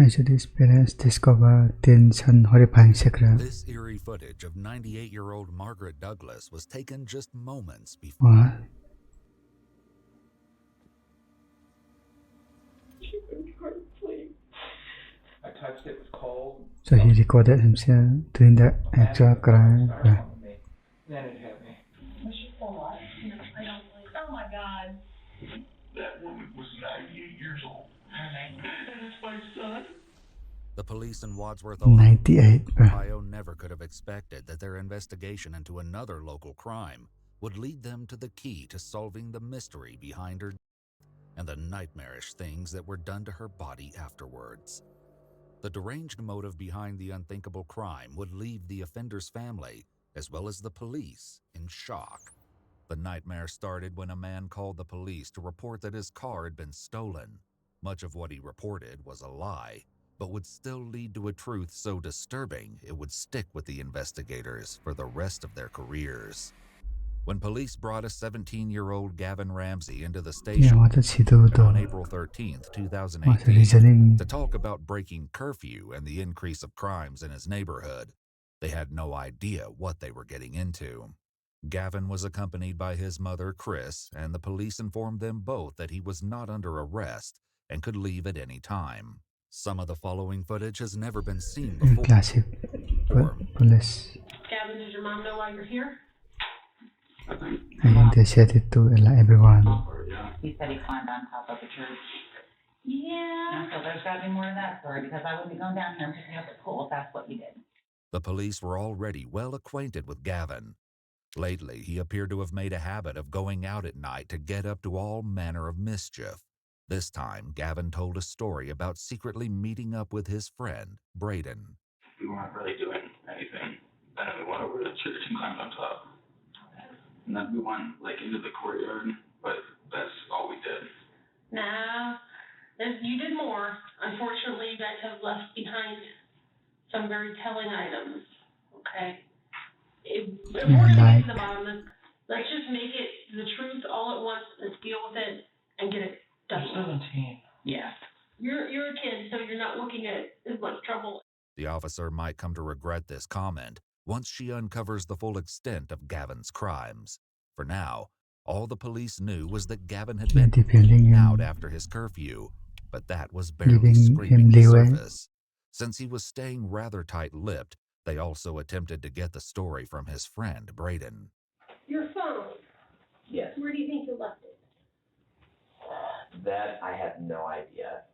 Today's parents discover teens and horrifying secret. This eerie footage of 98-year-old Margaret Douglas was taken just moments before. What? I touched it, was cold. So he recorded himself doing the actual crime. Then it hit me. Was she still alive? No, I don't believe. Oh my God. That woman was 98 years old. And it's my son. The police in Wadsworth, 98. Ohio never could have expected that their investigation into another local crime would lead them to the key to solving the mystery behind her and the nightmarish things that were done to her body afterwards. The deranged motive behind the unthinkable crime would leave the offender's family, as well as the police, in shock. The nightmare started when a man called the police to report that his car had been stolen. Much of what he reported was a lie, but would still lead to a truth so disturbing it would stick with the investigators for the rest of their careers. When police brought a 17-year-old Gavin Ramsey into the station what does he do on though? April 13th, What's the 2018, reasoning? to talk about breaking curfew and the increase of crimes in his neighborhood, they had no idea what they were getting into. Gavin was accompanied by his mother, Chris, and the police informed them both that he was not under arrest and could leave at any time. Some of the following footage has never been seen before. Classic. Police. Gavin, does your mom know why you're here? I think they said it to everyone. He said he climbed on top of the church. Yeah. And so there's got to be more to that story because I wouldn't be going down here and picking up the pool if that's what he did. The police were already well acquainted with Gavin. Lately, he appeared to have made a habit of going out at night to get up to all manner of mischief. This time, Gavin told a story about secretly meeting up with his friend, Braden. We weren't really doing anything. Then we went over to the church and climbed on top. And then we went into the courtyard, but that's all we did. Nah, you did more. Unfortunately, you guys have left behind some very telling items. Okay? If we're going to get to the bottom of this, let's just make it the truth all at once. Let's deal with it and get it done. You're 17. Yeah. You're a kid, so you're not looking at as much trouble. The officer might come to regret this comment once she uncovers the full extent of Gavin's crimes. For now, all the police knew was that Gavin had been out after his curfew, but that was barely scraping the surface. Since he was staying rather tight-lipped, they also attempted to get the story from his friend, Braden. Your phone. Yes. Where do you think you left it? That I have no idea.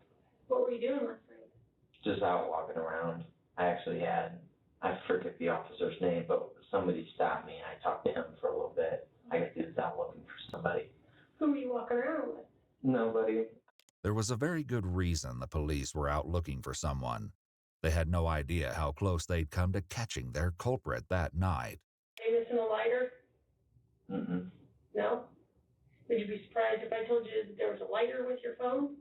What were you doing last night? Just out walking around. I forget the officer's name, but somebody stopped me and I talked to him for a little bit. I guess he was out looking for somebody. Who were you walking around with? Nobody. There was a very good reason the police were out looking for someone. They had no idea how close they'd come to catching their culprit that night. Are you missing a lighter? Mm-mm. No? Would you be surprised if I told you that there was a lighter with your phone?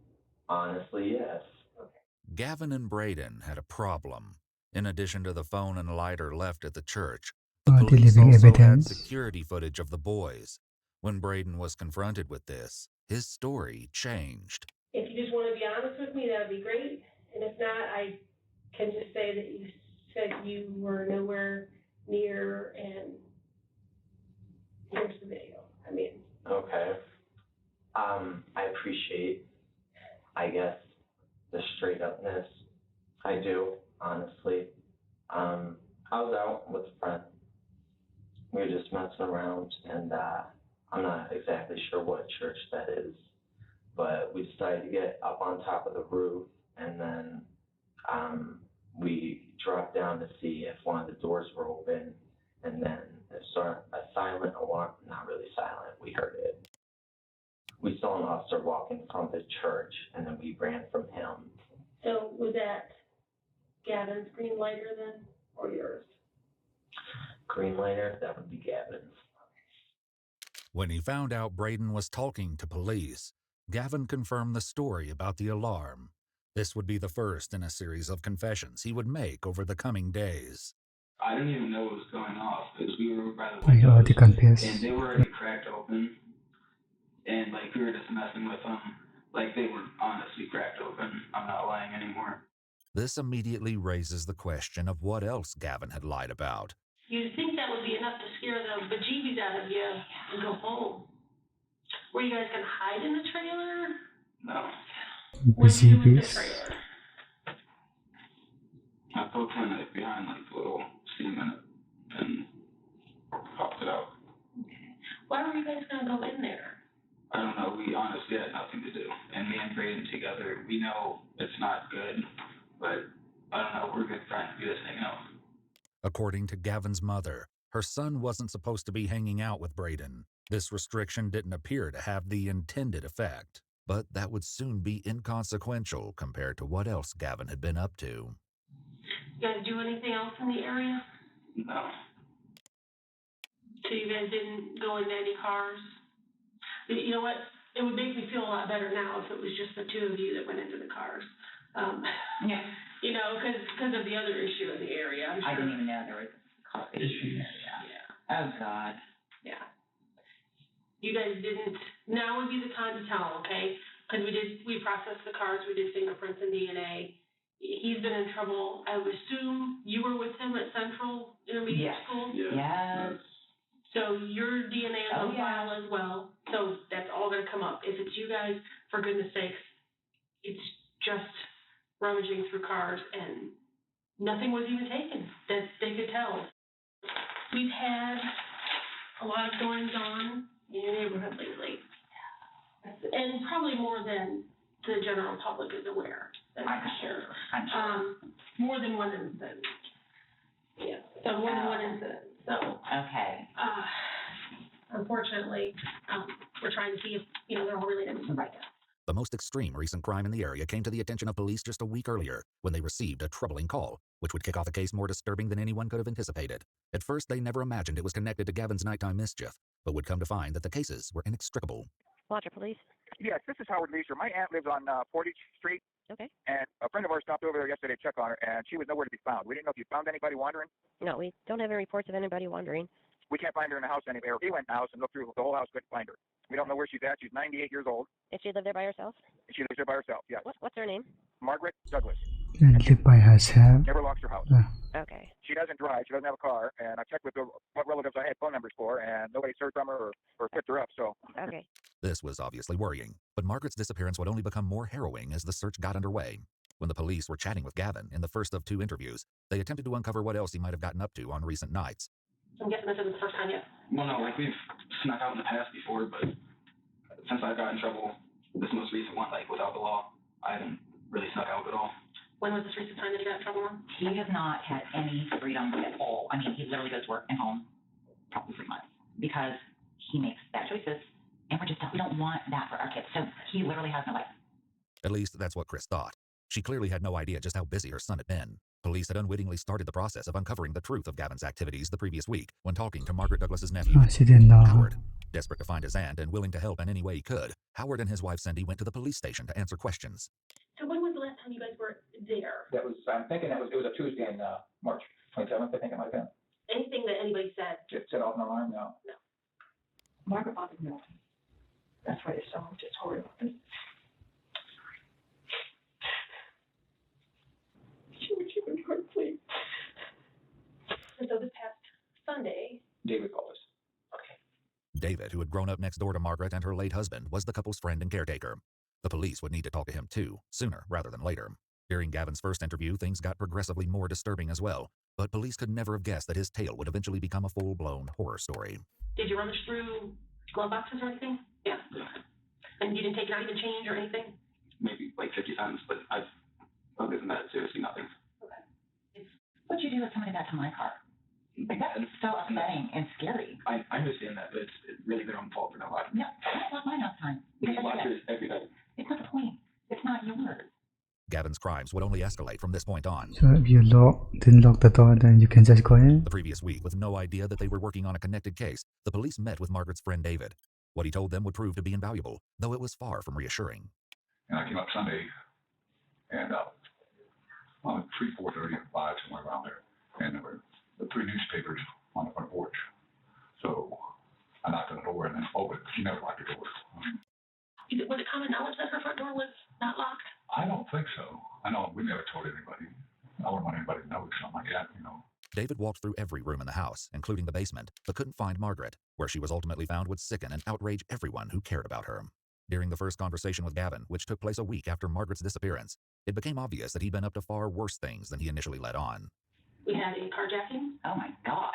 Honestly, yes. Okay. Gavin and Braden had a problem. In addition to the phone and lighter left at the church, the Are they police leaving also had evidence? security footage of the boys. When Braden was confronted with this, his story changed. If you just want to be honest with me, that would be great. And if not, I can just say that you said you were nowhere near, and here's the video. Okay. I appreciate, I guess, the straight upness. I do, honestly. I was out with a friend. We were just messing around, and I'm not exactly sure what church that is, but we decided to get up on top of the roof, and then we dropped down to see if one of the doors were open, and then it started a silent alarm, not really silent, we heard it. We saw an officer walking from the church, and then we ran from him. So was that Gavin's green lighter then, or yours? Green lighter, that would be Gavin's. When he found out Braden was talking to police, Gavin confirmed the story about the alarm. This would be the first in a series of confessions he would make over the coming days. I didn't even know what was going off because we were by the I windows, already confessed. and they were already cracked open, and we were just messing with them. They were honestly cracked open. I'm not lying anymore. This immediately raises the question of what else Gavin had lied about. You'd think that would be enough to scare the bejeebies out of you and go home. Were you guys gonna hide in the trailer? No. What did you do with the Bejeebies. trailer? I poked one knife behind like the little seam in it and popped it out. Why were you guys gonna go in there? I don't know, we honestly had nothing to do. And me and Braden together, we know it's not good, but I don't know, we're good friends, we just hang out. According to Gavin's mother, her son wasn't supposed to be hanging out with Braden. This restriction didn't appear to have the intended effect, but that would soon be inconsequential compared to what else Gavin had been up to. You guys do anything else in the area? No. So you guys didn't go into any cars? You know what? It would make me feel a lot better now if it was just the two of you that went into the cars. Yeah. You know, because of the other issue in the area. I'm sure. I didn't even know there was a car issue there, yeah. Yeah. Oh, God. Yeah. You guys didn't. Now would be the time to tell, okay? Because we processed the cars, we did fingerprints and DNA. He's been in trouble. I would assume you were with him at Central Intermediate Yes. School. Yes. So your DNA is on file as well. So that's all going to come up. If it's you guys, for goodness sakes, it's just rummaging through cars and nothing was even taken that they could tell. We've had a lot of goings on in the neighborhood lately. And probably more than the general public is aware. That's I'm for sure. I'm sure. More than one incident. Yeah, so more than one incident. So, Okay. unfortunately, we're trying to see if, they're all related to right now. The most extreme recent crime in the area came to the attention of police just a week earlier when they received a troubling call, which would kick off a case more disturbing than anyone could have anticipated. At first, they never imagined it was connected to Gavin's nighttime mischief, but would come to find that the cases were inextricable. Watcher Police. Yes, this is Howard Leisure. My aunt lives on Portage Street, Okay. and a friend of ours stopped over there yesterday to check on her, and she was nowhere to be found. We didn't know if you found anybody wandering. No, we don't have any reports of anybody wandering. We can't find her in the house anywhere. He went in the house and looked through the whole house, couldn't find her. We don't know where she's at. She's 98 years old. Did she live there by herself? She lives there by herself, yes. What's her name? Margaret Douglas. And live by herself. Never locks her house. Okay. She doesn't drive. She doesn't have a car. And I checked with what relatives I had phone numbers for, and nobody's heard from her or picked her up, so. Okay. This was obviously worrying, but Margaret's disappearance would only become more harrowing as the search got underway. When the police were chatting with Gavin in the first of two interviews, they attempted to uncover what else he might have gotten up to on recent nights. I'm guessing this isn't the first time yet. Well, no, like we've snuck out in the past before, but since I got in trouble, this most recent one, like without the law, I haven't really snuck out at all. When was this recent time that you got in trouble? He has not had any freedom at all. I mean, he literally goes to work and home probably 3 months because he makes bad choices, and we don't want that for our kids. So he literally has no life. At least that's what Chris thought. She clearly had no idea just how busy her son had been. Police had unwittingly started the process of uncovering the truth of Gavin's activities the previous week when talking to Margaret Douglas's nephew, She didn't know. Howard. Desperate to find his aunt and willing to help in any way he could, Howard and his wife Cindy went to the police station to answer questions. So when was the last time you guys were there? That was, I'm thinking it was a Tuesday in, March 27th, I think it might have been. Anything that anybody said? Just set off an alarm, no. Margaret bothered me. That's why it's so just horrible. She wouldn't hard sleep. And so this past Sunday. David called us. Okay. David, who had grown up next door to Margaret and her late husband, was the couple's friend and caretaker. The police would need to talk to him too, sooner rather than later. During Gavin's first interview, things got progressively more disturbing as well, but police could never have guessed that his tale would eventually become a full-blown horror story. Did you rummage through glove boxes or anything? Yeah. And you didn't take not even change or anything? Maybe like 50 cents, but other than that, seriously nothing. Okay. What'd you do with somebody that to my car? Like, that's so upsetting and scary. I understand that, but it's really their own fault for not locking. No, I lock mine all the time. We Because lock yours every day. it's not the point. It's not yours. Gavin's crimes would only escalate from this point on. So if you didn't lock the door, then you can just go in. The previous week, with no idea that they were working on a connected case, the police met with Margaret's friend David. What he told them would prove to be invaluable, though it was far from reassuring. And I came up Sunday, and on 3, 4:30, 5, somewhere around there, and there were the 3 newspapers on the front porch. So I knocked on the door and then opened. She never locked the door. Was it common knowledge that her front door was not locked? I don't think so. I know we never told anybody. I wouldn't want anybody to know something like that, you know. David walked through every room in the house, including the basement, but couldn't find Margaret. Where she was ultimately found would sicken and outrage everyone who cared about her. During the first conversation with Gavin, which took place a week after Margaret's disappearance, it became obvious that he'd been up to far worse things than he initially let on. We had a carjacking, Oh my God.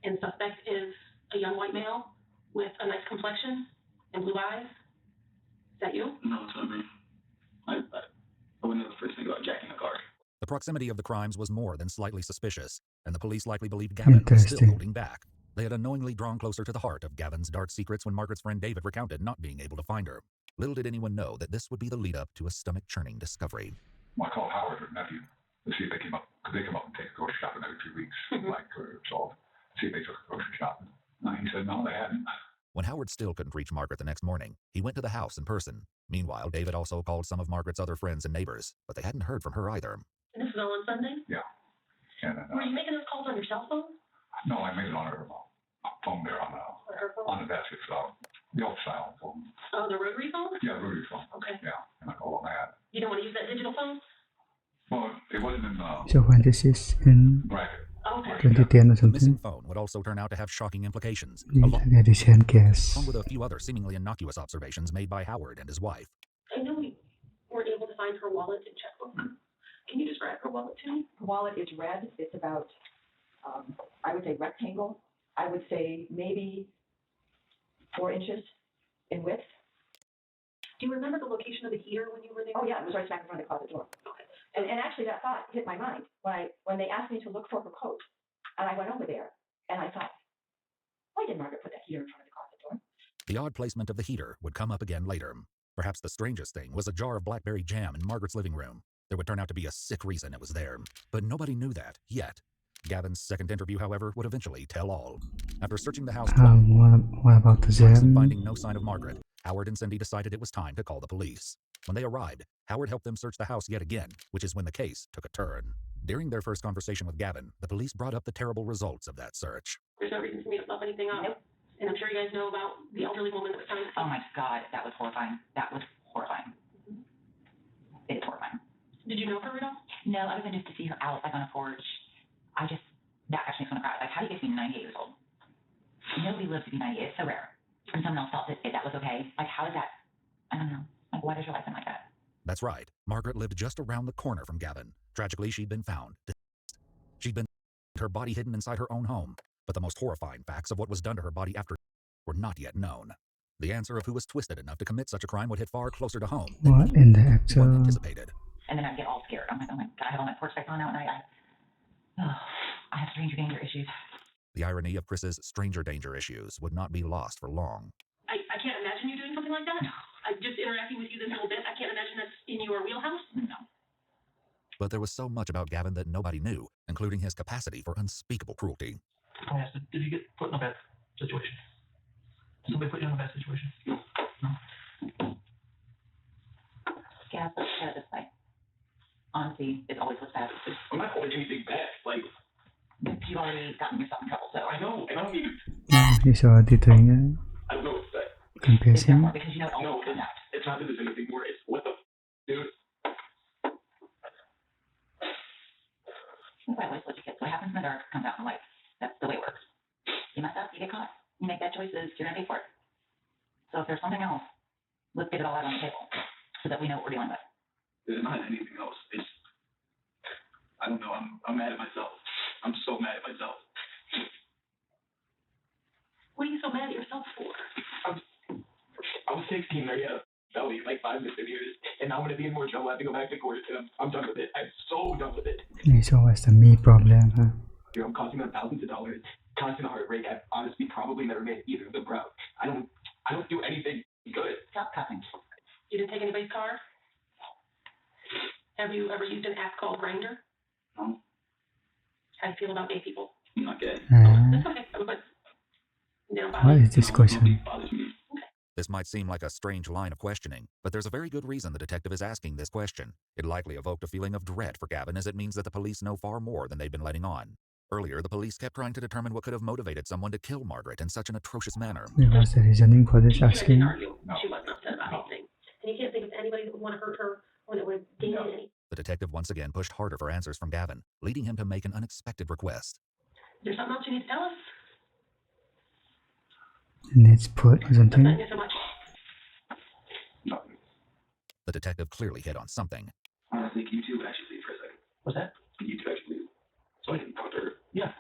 and suspect is a young white male with a nice complexion and blue eyes. Is that you? No, it's not me. I wouldn't know the first thing about jacking a car. The proximity of the crimes was more than slightly suspicious, and the police likely believed Gavin was still Interesting. holding back. They had unknowingly drawn closer to the heart of Gavin's dark secrets when Margaret's friend David recounted not being able to find her. Little did anyone know that this would be the lead-up to a stomach-churning discovery. I called Howard, her nephew, to see if they came up, because they come up and take grocery shopping every 2 weeks, like for salt. See if they took grocery shopping. He said no, they hadn't. When Howard still couldn't reach Margaret the next morning, he went to the house in person. Meanwhile, David also called some of Margaret's other friends and neighbors, but they hadn't heard from her either. And this is all on Sunday? Yeah. And then, Were you making those calls on your cell phone? no, I made it on her phone there on Or her phone? the desk. It's the old style phone. Oh, the rotary phone? Yeah, Rudy's phone. Okay. Yeah, and I called on that. You don't want to use that digital phone? Well, it wasn't in So when this is in bracket. Okay. 2010 or The missing something, phone would also turn out to have shocking implications, you along get this hand gas. with a few other seemingly innocuous observations made by Howard and his wife. I know we weren't able to find her wallet and checkbook. Can you describe her wallet to me? Her wallet is red. It's about, I would say rectangle. I would say maybe 4 inches in width. Do you remember the location of the heater when you were there? Oh yeah, it was right smack in front of the closet door. Okay. And actually that thought hit my mind when they asked me to look for her coat. And I went over there and I thought, why did Margaret put that heater in front of the closet door? The odd placement of the heater would come up again later. Perhaps the strangest thing was a jar of blackberry jam in Margaret's living room. There would turn out to be a sick reason it was there, but nobody knew that yet. Gavin's second interview, however, would eventually tell all. After searching the house twice What about the and jam? finding no sign of Margaret, Howard and Cindy decided it was time to call the police. When they arrived, Howard helped them search the house yet again, which is when the case took a turn. During their first conversation with Gavin, the police brought up the terrible results of that search. There's no reason for me to fluff anything up. Nope. And I'm sure you guys know about the elderly woman that was found. Oh my God, that was horrifying. That was horrifying. It is horrifying. Did you know her at all? No, other than just to see her out like on a porch, that actually makes me want to cry. Like, how do you get to be 98 years old? Nobody lives to be 98. It's so rare. And someone else felt that was okay. Like, how is that? I don't know. Like, why does your life been like that? That's right. Margaret lived just around the corner from Gavin. Tragically, she'd been found. She'd been her body hidden inside her own home. But the most horrifying facts of what was done to her body after were not yet known. The answer of who was twisted enough to commit such a crime would hit far closer to home than What in the anyone actual? anticipated. And then I'd get all scared. I'm like, oh my God, I have all my porch lights on out at night. I have stranger danger issues. The irony of Chris's stranger danger issues would not be lost for long. I can't imagine you doing something like that. I'm just interacting with you this little bit. I can't imagine that's in your wheelhouse. No. But there was so much about Gavin that nobody knew, including his capacity for unspeakable cruelty. I asked, did you get put in a bad situation? Did somebody put you in a bad situation? No. Gaz, let's put it this way. Honesty is always what's best. I'm not holding anything back. Like, You've already gotten yourself in trouble, so I know, and I don't need to. He's already doing I don't know what's that. a confessing. because you know it No, always comes out. it's not that there's anything more. It's what the dude. That's why I always let you kids. What happens in the dark comes out in the light. That's the way it works. You mess up, you get caught. You make bad choices, you're gonna pay for it. So if there's something else, let's get it all out on the table so that we know what we're dealing with. There's not anything else. It's, I don't know. I'm mad at myself. I'm so mad at myself. What are you so mad at yourself for? I was 16 there, yeah. Belly, like 5 misdemeanors, and now I'm gonna be in more trouble. I have to go back to court, and I'm done with it. I'm so done with it. It's always the me problem, huh? Dude, I'm costing them thousands of dollars. Constant heartbreak. I've honestly probably never made either of them proud. I don't do anything good. Stop cussing. You didn't take anybody's car? Have you ever used an app called Grindr? No, How do you feel about gay people? I'm not gay. That's okay. But they don't bother What you. is this question? Nobody bothers me. This might seem like a strange line of questioning, but there's a very good reason the detective is asking this question. It likely evoked a feeling of dread for Gavin, as it means that the police know far more than they've been letting on. Earlier, the police kept trying to determine what could have motivated someone to kill Margaret in such an atrocious manner. What was the reasoning for this You guys asking? didn't argue. She wasn't upset about anything. And you can't think of anybody that would want to hurt her when it would gain any. The detective once again pushed harder for answers from Gavin, leading him to make an unexpected request. Is there something else you need to tell us? Let's put or something. Thank you so much. No. The detective clearly hit on something. Honestly, can you two actually leave for a second? What's that? Can you two actually leave? So I can talk to her. Yeah.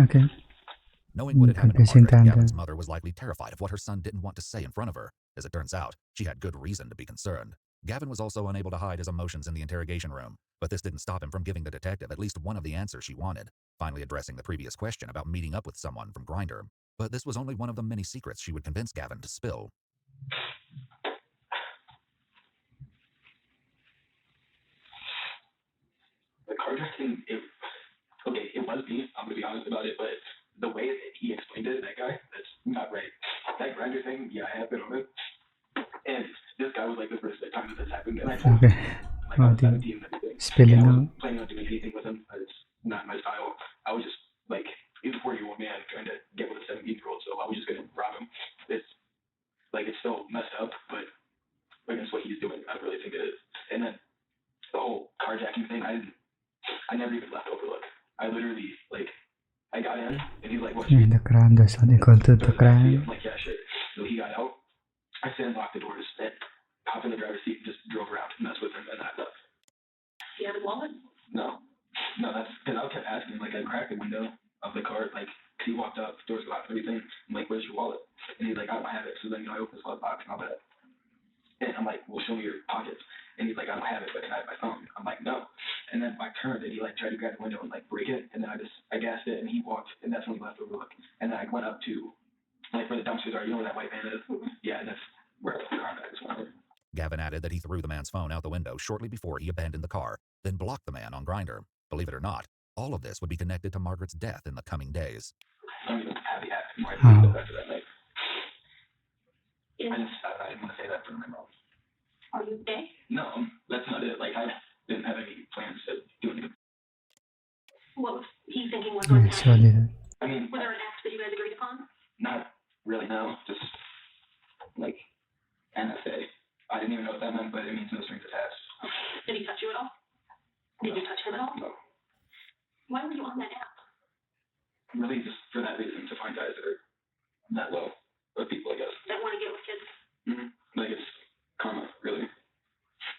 Okay. Knowing what had happened to Confessing Margaret, time Gavin's then. mother was likely terrified of what her son didn't want to say in front of her. As it turns out, she had good reason to be concerned. Gavin was also unable to hide his emotions in the interrogation room, but this didn't stop him from giving the detective at least one of the answers she wanted, finally addressing the previous question about meeting up with someone from Grindr. But this was only one of the many secrets she would convince Gavin to spill. The carjacking, it was me. I'm gonna be honest about it, but the way that he explained it, that guy, that's not right. That Grindr thing, yeah, I have been on it. And this guy was like the first time that this happened, and I told him, like, I was 17 and everything. Spilling And I out. wasn't planning on doing anything with him. It's not my style. I was just like, he's a 40-year-old man trying to get with a 17-year-old, so I was just gonna rob him. It's like, it's still messed up, but against what he's doing, I really think it is. And then the whole carjacking thing, I never even left Overlook. I literally, like, I got in, and he's like, what? And the crime does not equal to the crime. I'm like, yeah, shit. So he got out. I said, locked the doors, and hopped in the driver's seat and just drove around and messed with him, and I left. Do you have his wallet? No, that's because I kept asking. Like, I cracked the window of the car, like, cause he walked up, doors locked, everything. I'm like, where's your wallet? And he's like, I don't have it. So then, I opened his glove box and all that. And I'm like, well, show me your pockets. And he's like, I don't have it, but can I have my phone? I'm like, no. And then I turned, and he like tried to grab the window and like break it. And then I gassed it, and he walked, and that's when he left Overlook. And then I went up to, like, where the dumpsters are. You know where that white van is? Yeah, and that's where the car back is. Gavin added that he threw the man's phone out the window shortly before he abandoned the car, then blocked the man on Grindr. Believe it or not, all of this would be connected to Margaret's death in the coming days. I'm even happy after that night. I didn't want to say that for my mom. Are you gay? No, that's not it. Like, I didn't have any plans to do anything. What was he thinking was going to So happen? I mean, Was there an act that you guys agreed upon? not really, no. Just, like, NSA. I didn't even know what that meant, but it means no strings attached. Did he touch you at all? Did you touch him at all? No. Why were you on that app? Really, just for that reason, to find guys that are that low of people, I guess. That want to get with kids? Mm-hmm. Like, it's karma, really.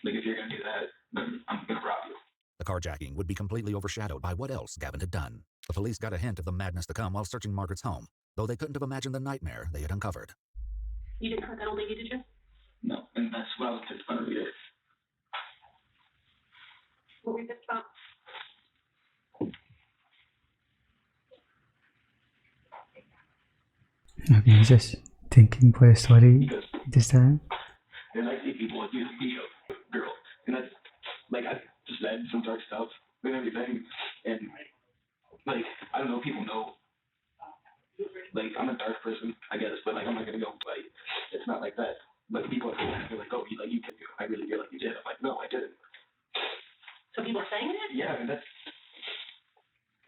Like, if you're going to do that, then I'm going to rob you. The carjacking would be completely overshadowed by what else Gavin had done. The police got a hint of the madness to come while searching Margaret's home, though they couldn't have imagined the nightmare they had uncovered. You didn't hurt that old lady, did you? No, and that's what I was pissed about earlier. What were you pissed about? Okay, just thinking for a story Because this time. then I see people accusing me of girl, and that's, like, I just said some dark stuff and everything, and, like, I don't know, people know, like, I'm a dark person, I guess, but, like, I'm not gonna go, like, it's not like that. Like, people are like, oh, you could do. I really feel like you did. I'm like, no, I didn't. So people are saying it? Yeah, and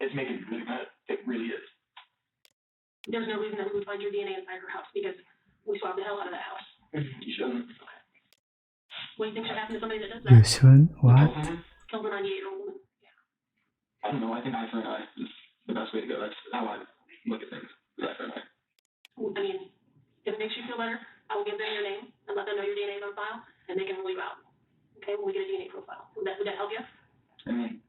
it's making me really mad. It really is. There's no reason that we would find your DNA inside her house because we swabbed the hell out of that house. You shouldn't. What do you think should happen to somebody that does You that? soon? What? Kills a 98-year-old woman. I don't know. I think eye for an eye is the best way to go. That's how I look at things. Eye for an eye. I mean, if it makes you feel better, I will give them your name and let them know your DNA is on file, and they can rule you out. Okay, when we get a DNA profile. Would that help you? I mean,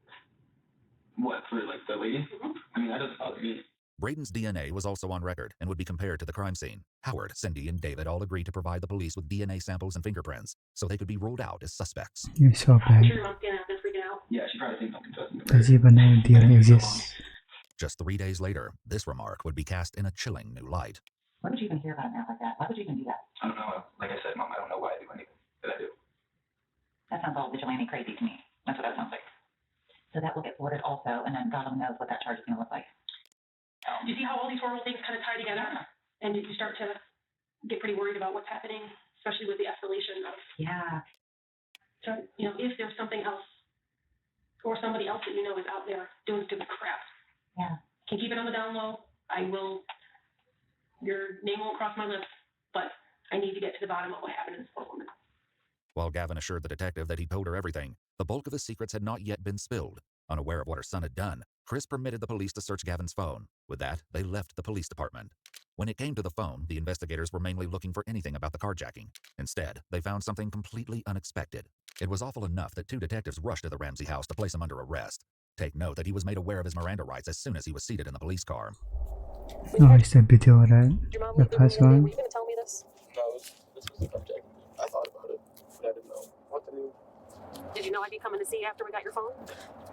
what, for, like, the lady? Mm-hmm. I mean, that doesn't bother me. Braden's DNA was also on record and would be compared to the crime scene. Howard, Cindy, and David all agreed to provide the police with DNA samples and fingerprints, so they could be ruled out as suspects. You're so I'm bad. sure your mom's getting out there freaking out. Yeah, she probably thinks I'm confessing to Does murder. he even know DNA exists? Just 3 days later, this remark would be cast in a chilling new light. Why would you even hear about an app like that? Why would you even do that? I don't know. Like I said, Mom, I don't know why I do anything that I do. That sounds all vigilante crazy to me. That's what that sounds like. So that will get forwarded also, and then God only knows what that charge is going to look like. Do you see how all these horrible things kind of tie together? And you start to get pretty worried about what's happening, especially with the escalation of, Yeah. so, you know, if there's something else or somebody else that you know is out there doing stupid crap. Yeah. Can keep it on the down low. Your name won't cross my lips, but I need to get to the bottom of what happened to this poor woman. While Gavin assured the detective that he told her everything, the bulk of his secrets had not yet been spilled. Unaware of what her son had done, Chris permitted the police to search Gavin's phone. With that, they left the police department. When it came to the phone, the investigators were mainly looking for anything about the carjacking. Instead, they found something completely unexpected. It was awful enough that 2 detectives rushed to the Ramsey house to place him under arrest. Take note that he was made aware of his Miranda rights as soon as he was seated in the police car. Oh, it's the video, right? The first one. Were you gonna tell me this? No, this was the subject. I thought about it, but I didn't know what to do. Did you know I'd be coming to see you after we got your phone?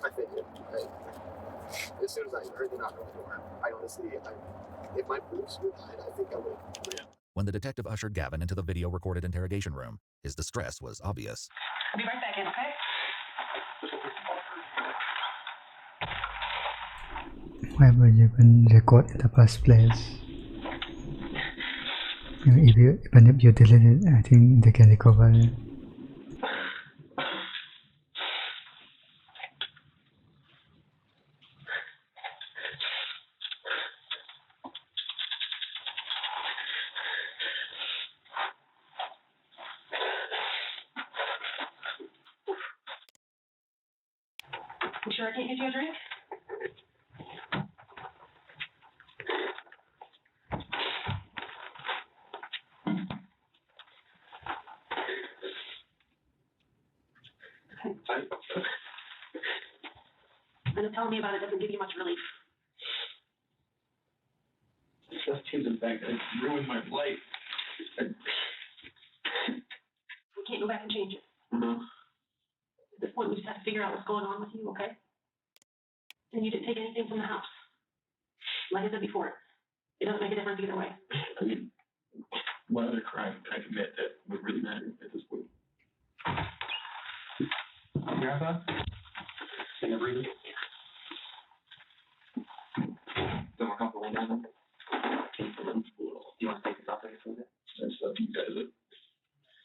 I figured. As soon as I heard the knock on the door, I honestly, if my proofs were died, I think I would have ran. When the detective ushered Gavin into the video-recorded interrogation room, his distress was obvious. I'll be right back in, okay? Why would you even record in the first place? Even if you delete it, I think they can recover it. You sure I can't get you a drink? And telling me about it doesn't give you much relief. Just to the fact that it ruined my life. We can't go back and change it. No. At this point, we just have to figure out what's going on with you, okay? And you didn't take anything from the house. Like I said before, it doesn't make a difference either way. I mean, what other crime can I commit that would really matter at this point? Grandpa? Can I breathe? Feel more comfortable now? Do you want to take this off of your food? That's up to you guys.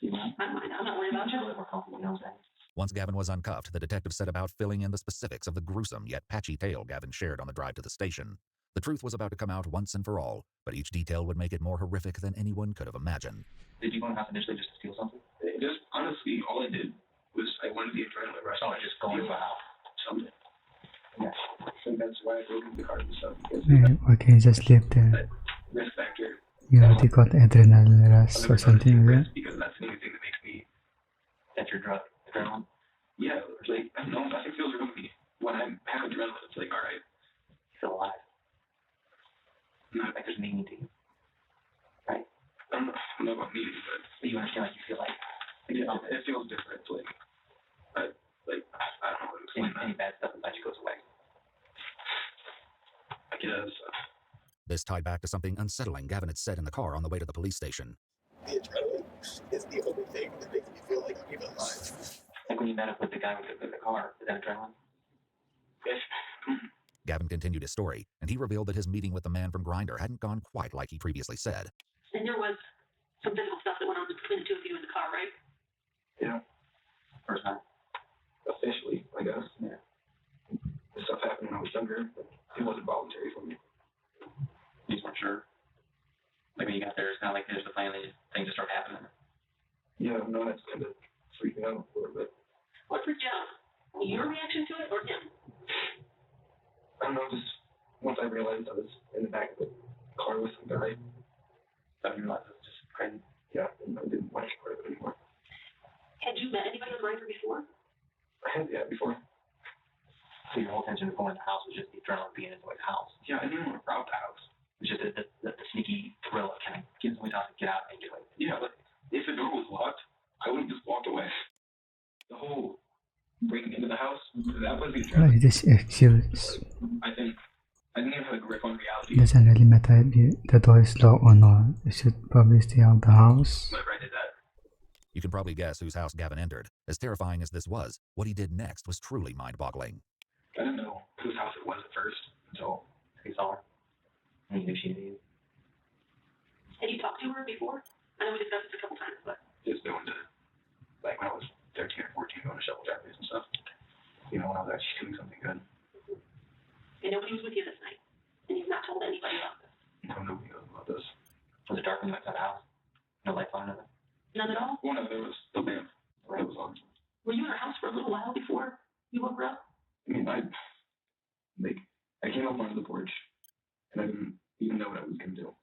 You mind? I don't mind. I'm not worried about you. A little more comfortable, you know what I'm saying? Once Gavin was uncuffed, the detective set about filling in the specifics of the gruesome yet patchy tale Gavin shared on the drive to the station. The truth was about to come out once and for all, but each detail would make it more horrific than anyone could have imagined. Did you go in the house initially just to steal something? Just, honestly, all I did was I wanted the adrenaline rush. Oh, just going to the house. Something. Yeah. And that's why I broke into the car and stuff. Why can't you just leave there? Risk factor. You already got adrenaline rush or something like that? Because that's the only thing that makes me. That's your drug, adrenaline? Yeah, it's like, I don't know, nothing feels real to me. When I have adrenaline, it's like, alright. You feel alive. Not like there's meaning to you. Right? I don't know about meaning, but you understand, like, you feel like. Yeah, it feels different. I don't know how to explain that. Any bad stuff inside you goes away. I guess. This tied back to something unsettling Gavin had said in the car on the way to the police station. The adrenaline is the only thing that makes me feel like I'm even alive. Like when you met up with the guy with the car, is that adrenaline? Yes. Gavin continued his story, and he revealed that his meeting with the man from Grindr hadn't gone quite like he previously said. And there was some physical stuff that went on between the two of you in the car, right? Yeah. First time. Officially, I guess. Yeah. This stuff happened when I was younger, but it wasn't voluntary for me. You just weren't sure? Like when you got there, it's not like there's the plan, things just start happening. Yeah, no, it's kind of freaked me out a little bit. What freaked you out? Your reaction to it or him? I don't know, just once I realized I was in the back of the car with some guy, I realized it was just crazy. Yeah, and I didn't want to part of it anymore. Had you met anybody on Grindr before? I had, yeah, before. So your whole intention of going to the house was just the adrenaline being in somebody's house? Yeah, I didn't want to rob the house. It was just the sneaky thrill of kind of getting somebody's house and get out and get away. Yeah, but if the door was locked, I would have just walked away. The whole breaking into the house, that was the adrenaline. Like this excuse. I didn't even have a grip on reality. It doesn't really matter if the door is locked or not. You should probably stay out of the house. Whenever I did that. You can probably guess whose house Gavin entered. As terrifying as this was, what he did next was truly mind-boggling. I didn't know whose house it was at first until he saw her. And he knew she knew you. Had you talked to her before? I know we discussed this a couple times, but. Just doing like when I was 13 or 14, going to shovel driveways and stuff. You know, when I was actually doing something good. And nobody was with you this night? And you've not told anybody about this? No, nobody knows about this. Was it dark when you went to the house? No lights on, nothing? None at all? Well, no, there was the lamp. It was on. Were you in her house for a little while before you woke her up? I mean, I came up onto the porch, and I didn't even know what I was going to do.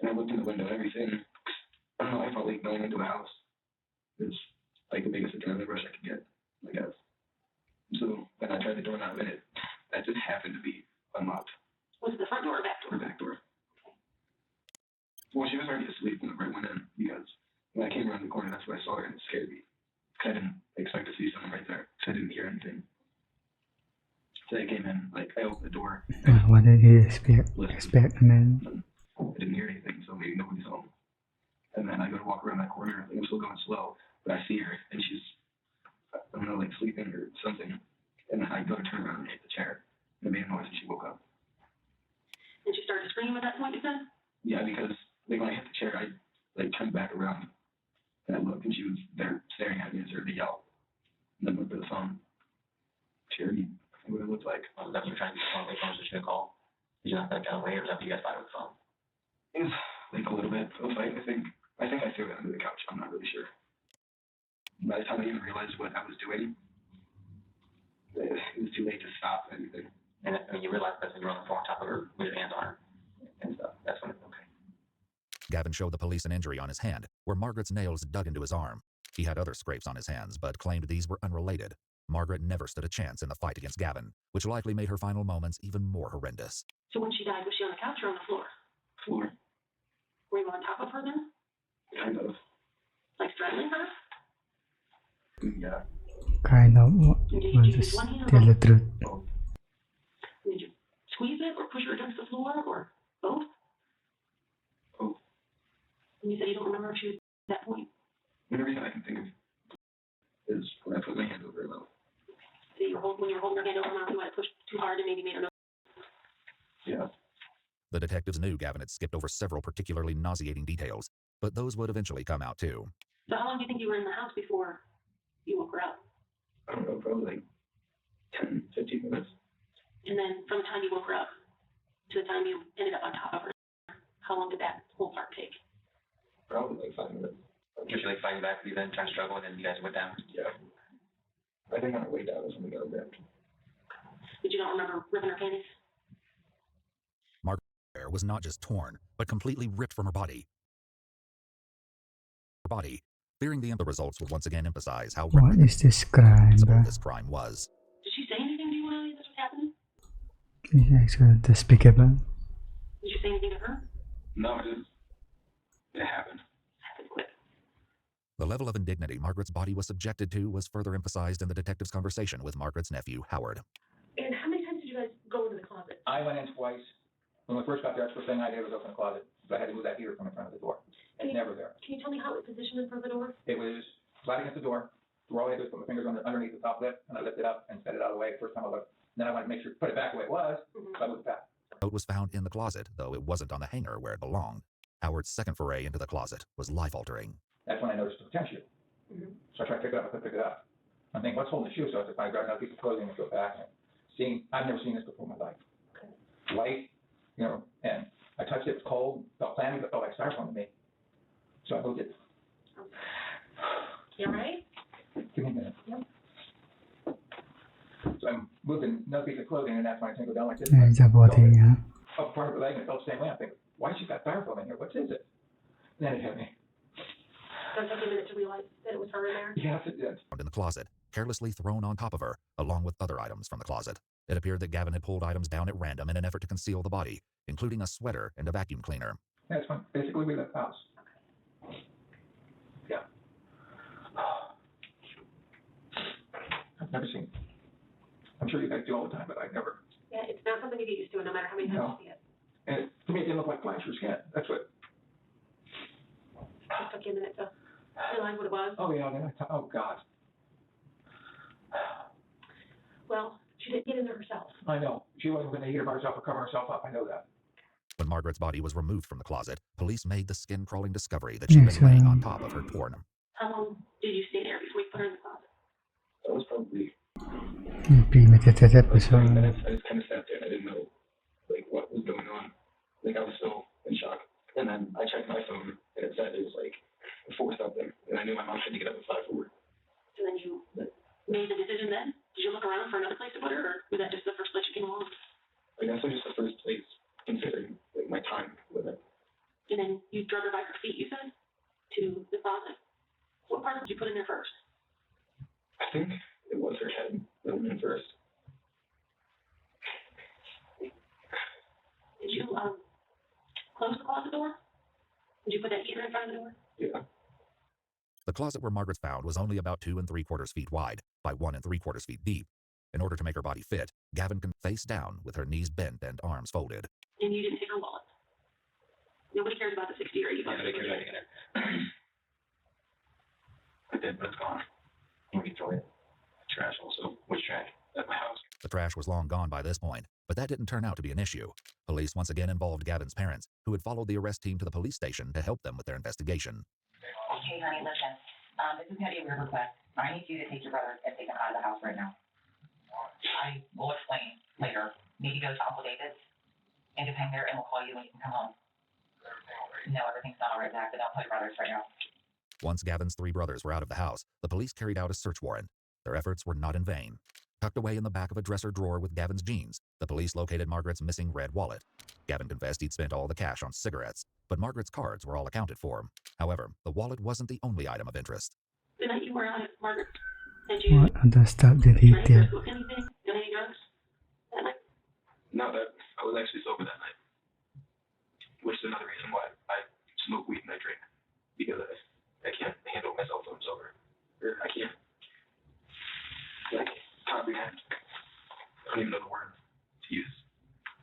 And I looked in the window and everything. I don't know, I felt like going into the house is like the biggest adrenaline rush I could get, I guess. So then I tried the doorknob, and that just happened to be unlocked. Was it the front door or back door? Or back door. Well, she was already asleep when I went in, because when I came around the corner, that's when I saw her, and it scared me. I didn't expect to see someone right there, so I didn't hear anything. So I came in, like, I opened the door. What did he expect, man? I didn't hear anything, so maybe nobody's home. And then I go to walk around that corner, and I'm still going slow, but I see her, and she's, I don't know, like sleeping or something. And then I go to turn around and hit the chair, and it made a noise, and she woke up. And she started screaming at that point, you said? Yeah, because like, when I hit the chair, I like turned back around, and I looked, and she was there staring at me and started to yell. And then went for the phone. She already knew what it looked like. Was that what you were trying to get the phone? She should call. Did you knock that down away, or was that what you guys fight with the phone? It was like a little bit of a fight. I think I threw it under the couch. I'm not really sure. By the time I even realized what I was doing, it was too late to stop anything. And I mean, you realized that's when you were on the floor on top of her with your hands on her and stuff. That's when it's okay. Gavin showed the police an injury on his hand, where Margaret's nails dug into his arm. He had other scrapes on his hands, but claimed these were unrelated. Margaret never stood a chance in the fight against Gavin, which likely made her final moments even more horrendous. So when she died, was she on the couch or on the floor? Floor. Were you on top of her then? Kind of. Like straddling her? Yeah. Kind of. We'll just tell the truth. Did you squeeze it or push her against the floor or both? Both. And you said you don't remember if she was at that point. The only reason I can think of is when I put my hand over her mouth. So when you were holding her hand over her mouth, you might have pushed too hard and maybe made her know. Yeah. The detectives knew Gavin had skipped over several particularly nauseating details, but those would eventually come out too. So how long do you think you were in the house before you woke her up? I don't know, probably like 10, 15 minutes. And then from the time you woke her up to the time you ended up on top of her, how long did that whole part take? Probably like 5 minutes. Just like fighting back with you then, trying to struggle, and then you guys went down? Yeah. I think on our way down is when we got grabbed. Did you not remember ripping her panties? Margaret's hair was not just torn, but completely ripped from her body. Fearing the results would once again emphasize how What is this crime, bro? this crime was. Did she say anything to you when any of this was happening? It's actually despicable. Did you say anything to her? No, it happened. Happened quick. The level of indignity Margaret's body was subjected to was further emphasized in the detective's conversation with Margaret's nephew, Howard. And how many times did you guys go into the closet? I went in twice. When we first got there, the first thing I did was open the closet. So I had to move that heater from in front of the door. It's never there. Can you tell me how it was positioned in front of the door? It was flat against the door. All I had to do was put my fingers underneath the top lip, and I lifted it up and set it out of the way. First time I looked. Then I wanted to make sure to put it back the way it was, so I moved it back. The coat was found in the closet, though it wasn't on the hanger where it belonged. Howard's second foray into the closet was life-altering. That's when I noticed the potential. So I tried to pick it up. I couldn't pick it up. I'm thinking, what's holding the shoe? So I grabbed another piece of clothing and go back. And I've never seen this before in my life. White, and I touched it. It was cold. Felt clammy, but felt like styrofoam to me. So I moved it. You all right? Give me a minute. Yep. So I'm moving another piece of clothing, and that's when I can go down like this. It's a body, yeah. Up front of her leg, and it felt the same way. I'm thinking, why has she got styrofoam in here? What is it? And then it hit me. So it took you a minute to realize that it was her in there? Yes, it did. In the closet, carelessly thrown on top of her, along with other items from the closet. It appeared that Gavin had pulled items down at random in an effort to conceal the body, including a sweater and a vacuum cleaner. That's when basically we left the house. Yeah. I've never seen it. I'm sure you guys do all the time, but I've never. Yeah, it's not something you get used to, no matter how many times you see it. And to me, it didn't look like flash or skin. That's what. It took you a minute to realize what it was. Oh, yeah. Oh, God. Well, she didn't get in there herself. I know. She wasn't going to heat by herself or cover herself up. I know that. When Margaret's body was removed from the closet, police made the skin-crawling discovery that she'd been laying on top of her torn. How long did you stay there before you put her in the closet? That was probably Premeditated 20 episode. minutes. I just kind of sat there and I didn't know like what was going on. Like I was still in shock. And then I checked my phone and it said it was like 4 something. And I knew my mom had to get up at 5 for work. another place to put her, or was that just the first place you came along? I guess it was just the first place, considering like my time with it. And then you drug her by her feet, you said, to the closet. What part did you put in there first? I think it was her head that went in first. Did you close the closet door? Did you put that heater in front of the door? Yeah. The closet where Margaret's found was only about 2 3/4 feet wide by 1 3/4 feet deep. In order to make her body fit, Gavin can face down with her knees bent and arms folded. And you didn't take her wallet. Nobody cares about the 60 or 80 bucks. Yeah, they cared about it. I did, but it's gone. You can throw it. Trash also. Which trash? At my house. The trash was long gone by this point, but that didn't turn out to be an issue. Police once again involved Gavin's parents, who had followed the arrest team to the police station to help them with their investigation. Okay, honey, listen. This is going to be a weird request. I need you to take your brother and take him out of the house right now. I will explain later. Maybe go to Uncle David's and just hang there, and we'll call you when you can come home. No, everything's not all right, Zach, but don't tell your brothers right now. Once Gavin's 3 brothers were out of the house, the police carried out a search warrant. Their efforts were not in vain. Tucked away in the back of a dresser drawer with Gavin's jeans, the police located Margaret's missing red wallet. Gavin confessed he'd spent all the cash on cigarettes, but Margaret's cards were all accounted for. However, the wallet wasn't the only item of interest. The night you were out at Margaret, did you What other stuff did he drink do? or smoke anything? Did any drugs that night? No, that I was actually sober that night. Which is another reason why I smoke weed and I drink. Because I can't handle myself when I'm sober. Or I can't, like, comprehend. I don't even know the word to use.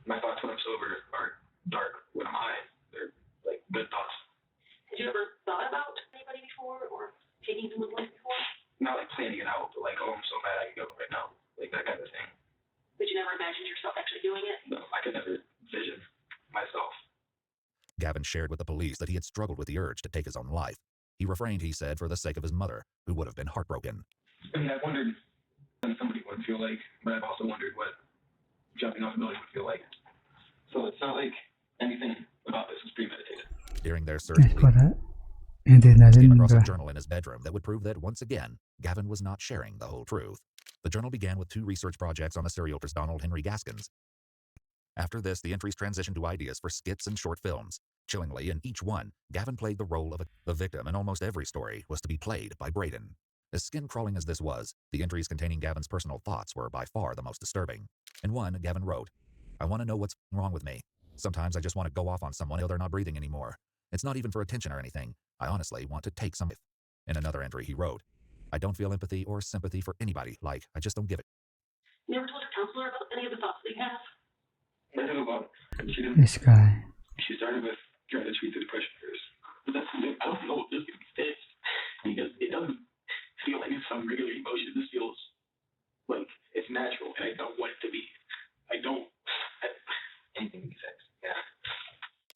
My thoughts when I'm sober are dark. When I'm high, they're, like, good thoughts. Had you ever thought about anybody before or taking someone's life before? Not, like, planning it out, but, like, oh, I'm so mad I can go right now. Like, that kind of thing. But you never imagined yourself actually doing it? No, I could never vision myself. Gavin shared with the police that he had struggled with the urge to take his own life. He refrained, he said, for the sake of his mother, who would have been heartbroken. I mean, I wondered what somebody would feel like, but I've also wondered what jumping off a building would feel like. So it's not like anything about this was premeditated. During their search, That's what that. And then I came across a remember. journal in his bedroom that would prove that, once again, Gavin was not sharing the whole truth. The journal began with 2 research projects on the serial killer Donald Henry Gaskins. After this, the entries transitioned to ideas for skits and short films. Chillingly, in each one, Gavin played the role of the victim, and almost every story was to be played by Braden. As skin-crawling as this was, the entries containing Gavin's personal thoughts were by far the most disturbing. In one, Gavin wrote, "I want to know what's wrong with me. Sometimes I just want to go off on someone till they're not breathing anymore. It's not even for attention or anything. I honestly want to take some life." In another entry, he wrote, "I don't feel empathy or sympathy for anybody, like, I just don't give it." You never told your counselor about any of the thoughts that you have? I did a lot. She didn't. This guy. She started with trying to treat the depression first. But that's something I don't know if this can be fixed. Because it doesn't feel like it's some regular emotion. This feels like it's natural, and I don't want it to be. Anything can be fixed. Yeah.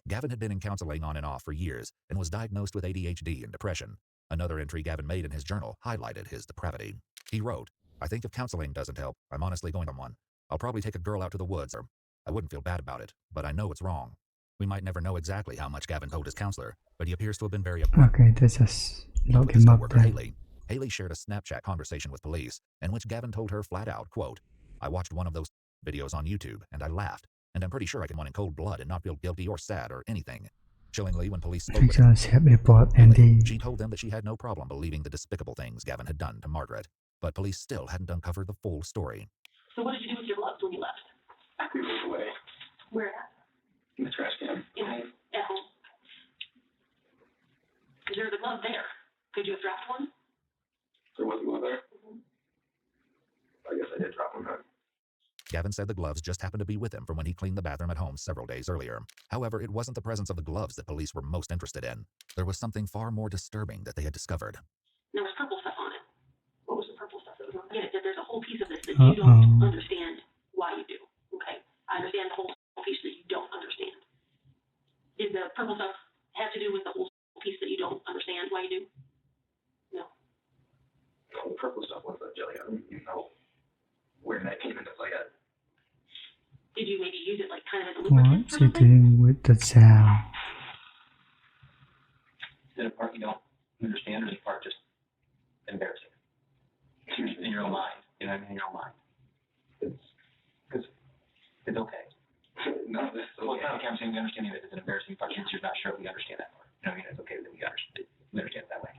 Gavin had been in counseling on and off for years and was diagnosed with ADHD and depression. Another entry Gavin made in his journal highlighted his depravity. He wrote, "I think if counseling doesn't help, I'm honestly going on one. I'll probably take a girl out to the woods, or I wouldn't feel bad about it, but I know it's wrong." We might never know exactly how much Gavin told his counselor, but he appears to have been very upfront. Okay, let's just lock With his him up coworker then. Haley. Haley shared a Snapchat conversation with police in which Gavin told her flat out, quote, "I watched one of those videos on YouTube and I laughed, and I'm pretty sure I can one in cold blood and not feel guilty or sad or anything." Chillingly, when police spoke with her, Just have report Andy. she told them that she had no problem believing the despicable things Gavin had done to Margaret, but police still hadn't uncovered the full story. So what did you do with your gloves when you left? I threw those away Where at? in the trash can. At home. Is there a glove there? Could you have dropped one? There wasn't one there. I guess I did drop one there. Gavin said the gloves just happened to be with him from when he cleaned the bathroom at home several days earlier. However, it wasn't the presence of the gloves that police were most interested in. There was something far more disturbing that they had discovered. There was purple stuff on it. What was the purple stuff that was on it? I get it, that there's a whole piece of this that you don't understand why you do. Okay? I understand the whole piece that you don't understand. Did the purple stuff have to do with the whole piece that you don't understand why you do? No. No, the purple stuff was a jelly. I don't even know where that came into play at. Did you maybe use it like kind of as a lubricant What's or he something? doing with the sound? Is it a part you don't understand, or is it a part just embarrassing? In your own mind. You know what I mean? In your own mind. kind of okay, I'm saying we understand that it's an embarrassing part since you're not sure we understand that part. You know what I mean? It's okay that we understand it that way.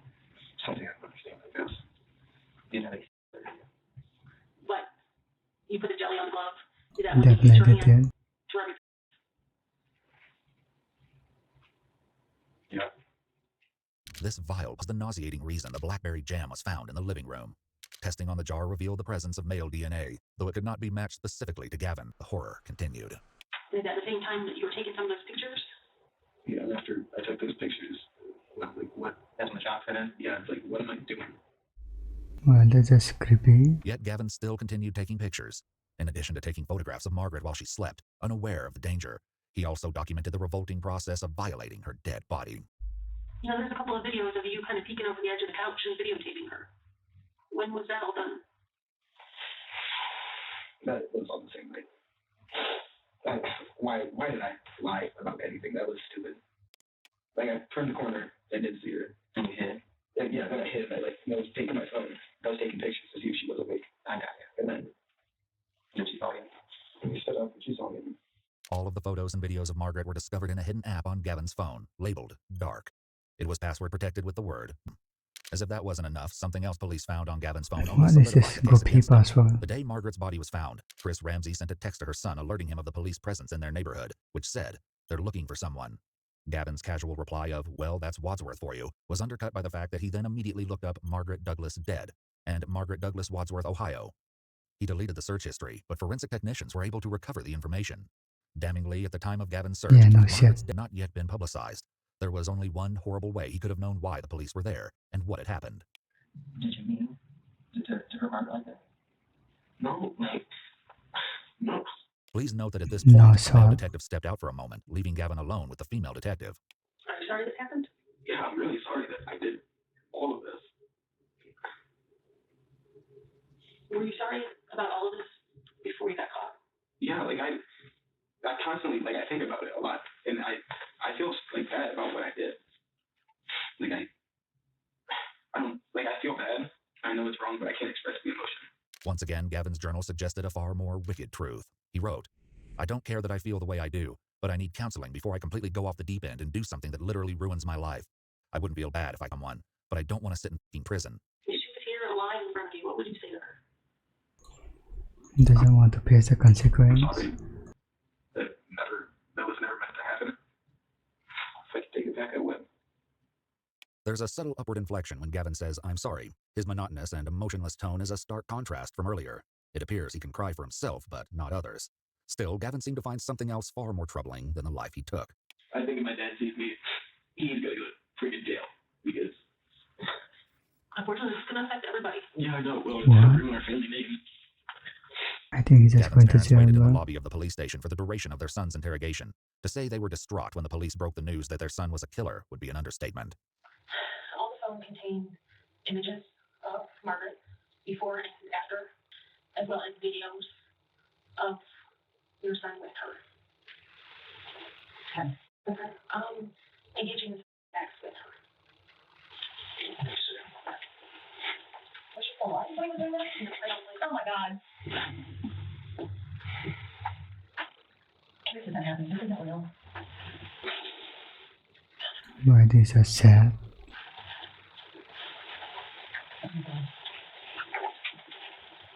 Something I don't understand, I guess. You know, like, What? You put the jelly on the glove? Is that what you Definitely turning did. to every yeah. This vial was the nauseating reason the blackberry jam was found in the living room. Testing on the jar revealed the presence of male DNA, though it could not be matched specifically to Gavin. The horror continued. Is that the same time that you were taking some of those pictures? Yeah, and after I took those pictures, I'm like, what? That's when the shock set in? Yeah, it's like, what am I doing? Well, that's just creepy. Yet Gavin still continued taking pictures. In addition to taking photographs of Margaret while she slept, unaware of the danger, he also documented the revolting process of violating her dead body. You know, there's a couple of videos of you kind of peeking over the edge of the couch and videotaping her. When was that all done? That was on the same night. Why did I lie about anything? That was stupid. Like, I turned the corner and didn't see her. And we hid. And yeah, then I hid. I was taking my phone. I was taking pictures to see if she was awake. I got it. And then she saw me. And we stood up and she saw me. All of the photos and videos of Margaret were discovered in a hidden app on Gavin's phone, labeled Dark. It was password protected with the word. As if that wasn't enough, something else police found on Gavin's phone only What is solidified this the case goopy against him. password? The day Margaret's body was found, Chris Ramsey sent a text to her son alerting him of the police presence in their neighborhood, which said, they're looking for someone. Gavin's casual reply of, well, that's Wadsworth for you, was undercut by the fact that he then immediately looked up Margaret Douglas dead and Margaret Douglas Wadsworth, Ohio. He deleted the search history, but forensic technicians were able to recover the information. Damningly, at the time of Gavin's search, Yeah, no Margaret's shit. death had not yet been publicized. There was only one horrible way he could have known why the police were there and what had happened. Did you mean to hurt Margaret like that? No, no. Please note that at this No, point, the sir. male detective stepped out for a moment, leaving Gavin alone with the female detective. Are you sorry this happened? Yeah, I'm really sorry that I did all of this. Were you sorry about all of this before you got caught? Yeah, like I constantly, like, I think about it a lot, and I feel like bad about what I did. Like I don't, like, I feel bad. I know it's wrong, but I can't express the emotion. Once again, Gavin's journal suggested a far more wicked truth. He wrote, I don't care that I feel the way I do, but I need counseling before I completely go off the deep end and do something that literally ruins my life. I wouldn't feel bad if I come one, but I don't want to sit in prison. If she was here alive in front of you, what would you say to her? Doesn't want to face the consequence. Sorry. That was never meant to happen. If I could take it back, I would. There's a subtle upward inflection when Gavin says, I'm sorry. His monotonous and emotionless tone is a stark contrast from earlier. It appears he can cry for himself, but not others. Still, Gavin seemed to find something else far more troubling than the life he took. I think if my dad sees me, he's gonna go to freaking jail. Because... Unfortunately, it's going to affect everybody. Yeah, I know. Well, What? ruin our family name. I think he's just Gavin's going to parents jail. waited in the Bro. lobby of the police station for the duration of their son's interrogation. To say they were distraught when the police broke the news that their son was a killer would be an understatement. All the phones contain images of Margaret before and after, as well as videos of your son with her. Okay. Okay. Engaging in sex with her. Was she still alive when you were doing that? I don't think. Oh my God. This isn't happening. This isn't real. Why this is sad?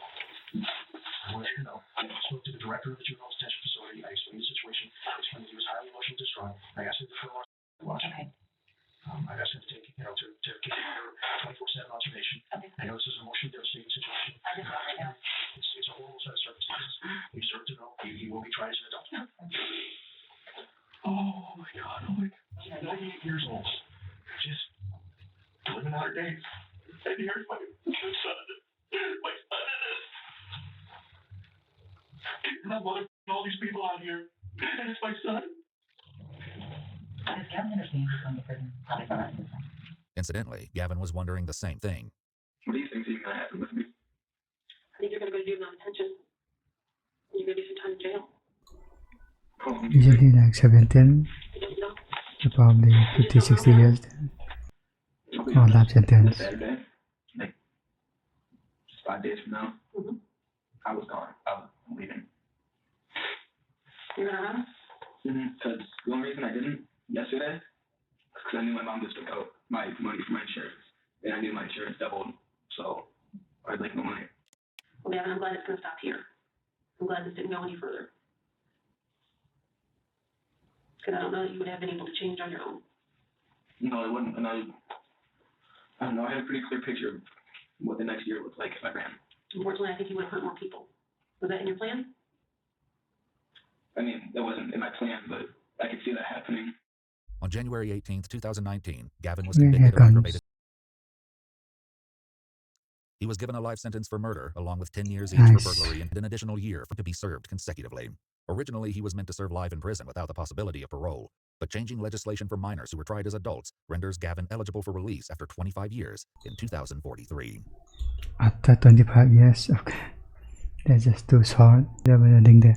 I want you to know, I spoke to the director of the juvenile detention facility. I explained the situation. I explained that he was highly emotionally distraught. I asked him to put him on watch. Okay. I've asked him to take, to keep him under 24/7 observation. Okay. I know this is an emotionally devastating situation. I just want to know. It's a horrible set of circumstances. You deserve to know. He will be tried as an adult. Oh my God! Oh my God! 98 years old, just living out her days. And here's my son. My son in this. And I'm loving all these people out here. And it's my son. Does Gavin understand he's going to prison? I'll be fine. Incidentally, Gavin was wondering the same thing. What do you think is going to happen with me? I think you're going to go to juvenile detention. You're going to do some time in jail. Usually like 17, I don't know. so probably 50, 60 years. Or life sentence. Saturday, like, just 5 days from now, I was gone. I was leaving. You're going to run? Yeah. Because the only reason I didn't yesterday is because I knew my mom just took out my money for my insurance, and I knew my insurance doubled, so I'd like no money. Well, Gavin, I'm glad it's going to stop here. I'm glad this didn't go any further. Because I don't know that you would have been able to change on your own. No, I wouldn't. And I don't know. I had a pretty clear picture of what the next year looked like if I ran. Unfortunately, I think you would have hurt more people. Was that in your plan? I mean, that wasn't in my plan, but I could see that happening. On January 18th, 2019, Gavin was Here convicted of comes. aggravated. He was given a life sentence for murder, along with 10 years each for Nice. burglary and an additional year to be served consecutively. Originally, he was meant to serve life in prison without the possibility of parole, but changing legislation for minors who were tried as adults renders Gavin eligible for release after 25 years in 2043. After 25 years, okay. That's just too short. There was a thing there.